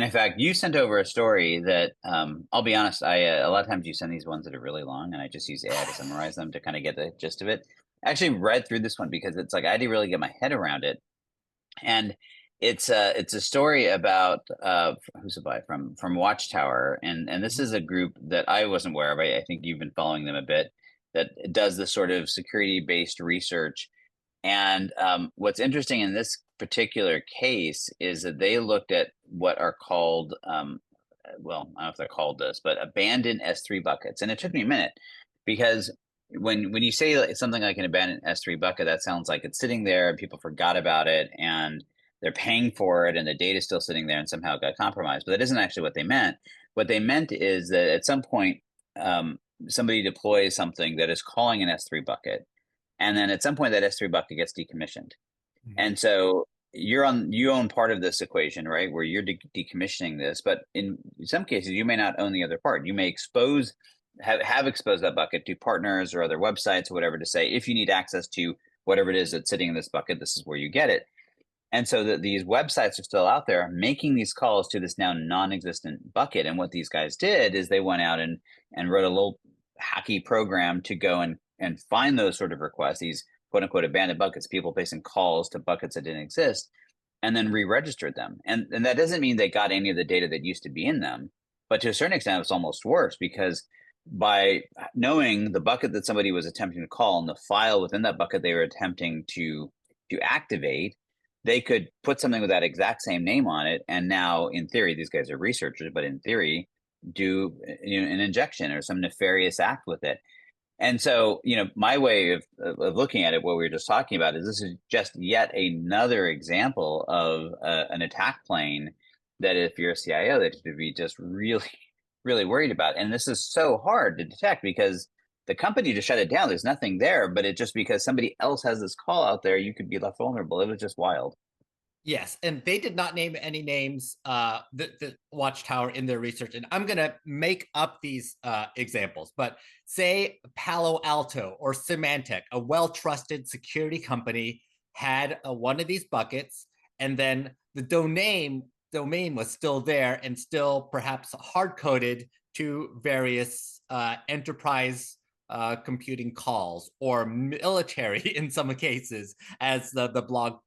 And in fact, you sent over a story that I'll be honest, I a lot of times you send these ones that are really long, and I just use AI to summarize them to kind of get the gist of it. I actually read through this one because it's like I didn't really get my head around it, and it's a story about who's it by from Watchtowr, and this Mhm. is a group that I wasn't aware of. I think you've been following them a bit. That does this sort of security based research, and what's interesting in this particular case is that they looked at what are called, well, I don't know if they're called this, but abandoned S3 buckets. And it took me a minute because when you say something like an abandoned S3 bucket, that sounds like it's sitting there and people forgot about it and they're paying for it and the data is still sitting there and somehow it got compromised. But that isn't actually what they meant. What they meant is that at some point, um, somebody deploys something that is calling an S3 bucket, and then at some point that S3 bucket gets decommissioned. Mhm. And so you own part of this equation, right? Where you're decommissioning this, but in some cases you may not own the other part. You may have exposed that bucket to partners or other websites or whatever to say, if you need access to whatever it is that's sitting in this bucket, this is where you get it. And so that these websites are still out there making these calls to this now non-existent bucket. And what these guys did is they went out and wrote a little hacky program to go and find those sort of requests, these quote unquote abandoned buckets, people placing calls to buckets that didn't exist, and then re-registered them. And that doesn't mean they got any of the data that used to be in them, but to a certain extent, it's almost worse because by knowing the bucket that somebody was attempting to call and the file within that bucket they were attempting to activate, they could put something with that exact same name on it. And now, in theory, these guys are researchers, but in theory, do an injection or some nefarious act with it. And so, my way of looking at it, what we were just talking about, is this is just yet another example of an attack plane that if you're a CIO, that you should be just really, really worried about. And this is so hard to detect because the company just shut it down. There's nothing there, but it just because somebody else has this call out there, you could be left vulnerable. It was just wild. Yes, and they did not name any names, the Watchtower in their research. And I'm going to make up these examples, but say Palo Alto or Symantec, a well trusted security company, had one of these buckets, and then the domain was still there and still perhaps hard coded to various enterprise computing calls or military in some cases, as the blog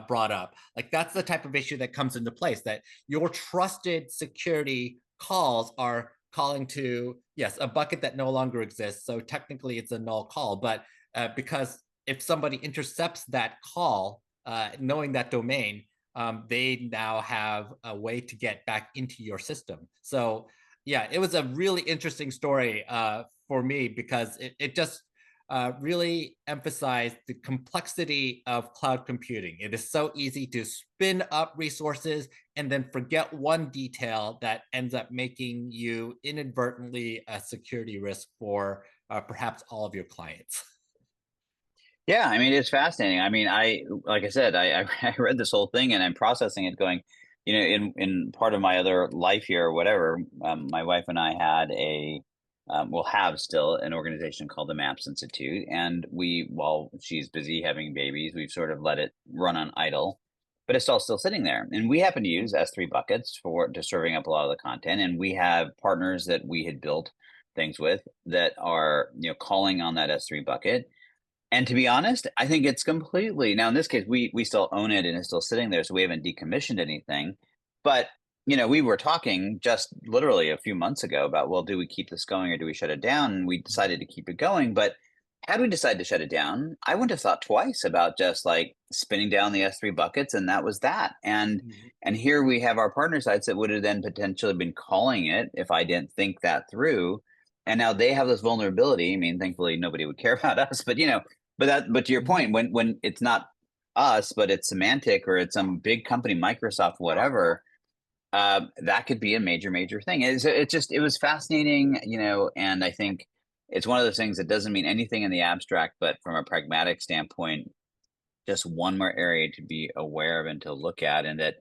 brought up. Like that's the type of issue that comes into place, that your trusted security calls are calling to, yes, a bucket that no longer exists. So technically it's a null call, but because if somebody intercepts that call, knowing that domain, they now have a way to get back into your system. So yeah, it was a really interesting story for me because it just really emphasize the complexity of cloud computing. It is so easy to spin up resources and then forget one detail that ends up making you inadvertently a security risk for perhaps all of your clients. Yeah, I mean, it's fascinating. I mean, like I said, I read this whole thing and I'm processing it going, in part of my other life here or whatever, my wife and I had we'll have still an organization called the MAPS Institute. And while she's busy having babies, we've sort of let it run on idle, but it's all still sitting there. And we happen to use S3 buckets to serving up a lot of the content. And we have partners that we had built things with that are, calling on that S3 bucket. And to be honest, I think it's completely now in this case, we still own it and it's still sitting there, so we haven't decommissioned anything. But we were talking just literally a few months ago about, well, do we keep this going or do we shut it down? And we decided to keep it going. But had we decided to shut it down, I wouldn't have thought twice about just like spinning down the S3 buckets, and that was that. And here we have our partner sites that would have then potentially been calling it if I didn't think that through. And now they have this vulnerability. I mean, thankfully nobody would care about us, but but to your Mhm. point, when it's not us, but it's Semantic or it's some big company, Microsoft, whatever, that could be a major, major thing. It was fascinating, and I think it's one of those things that doesn't mean anything in the abstract, but from a pragmatic standpoint, just one more area to be aware of and to look at, and that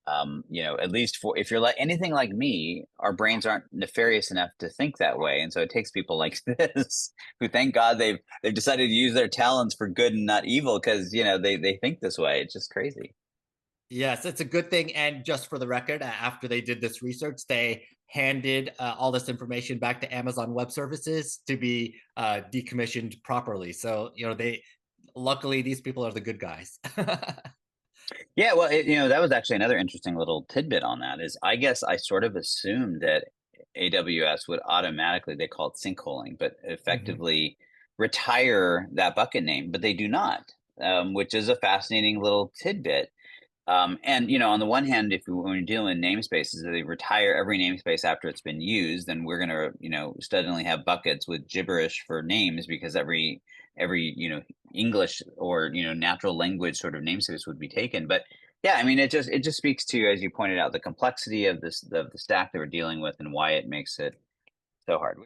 at least for if you're like anything like me, our brains aren't nefarious enough to think that way. And so it takes people like this who thank God they've decided to use their talents for good and not evil because they think this way. It's just crazy. Yes, it's a good thing. And just for the record, after they did this research, they handed all this information back to Amazon Web Services to be decommissioned properly. So, they luckily these people are the good guys. Yeah, well, that was actually another interesting little tidbit on that is I guess I sort of assumed that AWS would automatically, they call it sinkholing, but Mhm. effectively retire that bucket name, but they do not, which is a fascinating little tidbit. And on the one hand, when you're dealing in namespaces, they retire every namespace after it's been used, then we're gonna, suddenly have buckets with gibberish for names because every English or natural language sort of namespace would be taken. But yeah, I mean, it just speaks to, as you pointed out, the complexity of the stack that we're dealing with and why it makes it so hard.